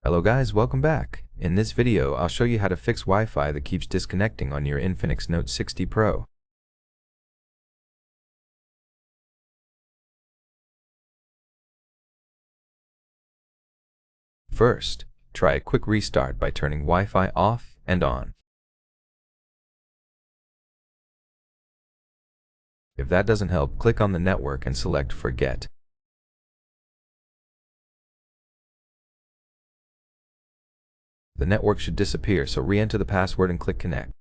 Hello guys, welcome back. In this video, I'll show you how to fix Wi-Fi that keeps disconnecting on your INFINIX Note 60 Pro. First, try a quick restart by turning Wi-Fi off and on. If that doesn't help, click on the network and select Forget. The network should disappear, so re-enter the password and click Connect.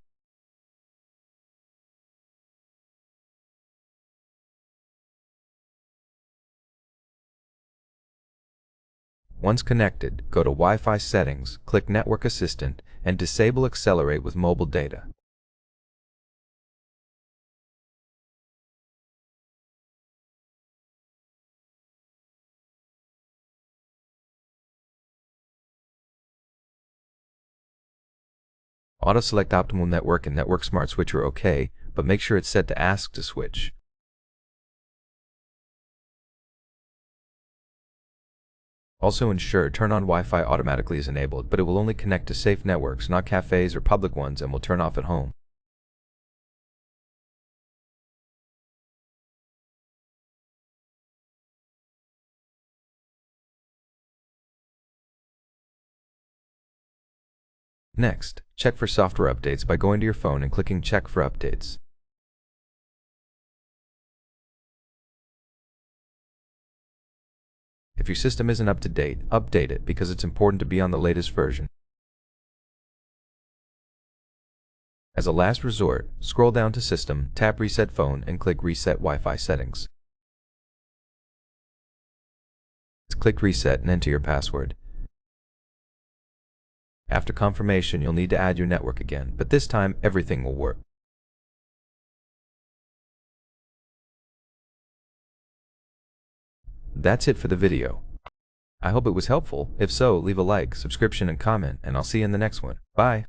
Once connected, go to Wi-Fi Settings, click Network Assistant, and disable Accelerate with mobile data. Auto-select Optimal Network and Network Smart Switch are OK, but make sure it's set to Ask to switch. Also ensure Turn on Wi-Fi automatically is enabled, but it will only connect to safe networks, not cafes or public ones, and will turn off at home. Next, check for software updates by going to your phone and clicking Check for Updates. If your system isn't up to date, update it because it's important to be on the latest version. As a last resort, scroll down to System, tap Reset Phone, and click Reset Wi-Fi Settings. Click Reset and enter your password. After confirmation, you'll need to add your network again, but this time everything will work. That's it for the video. I hope it was helpful. If so, leave a like, subscription, and comment, and I'll see you in the next one. Bye.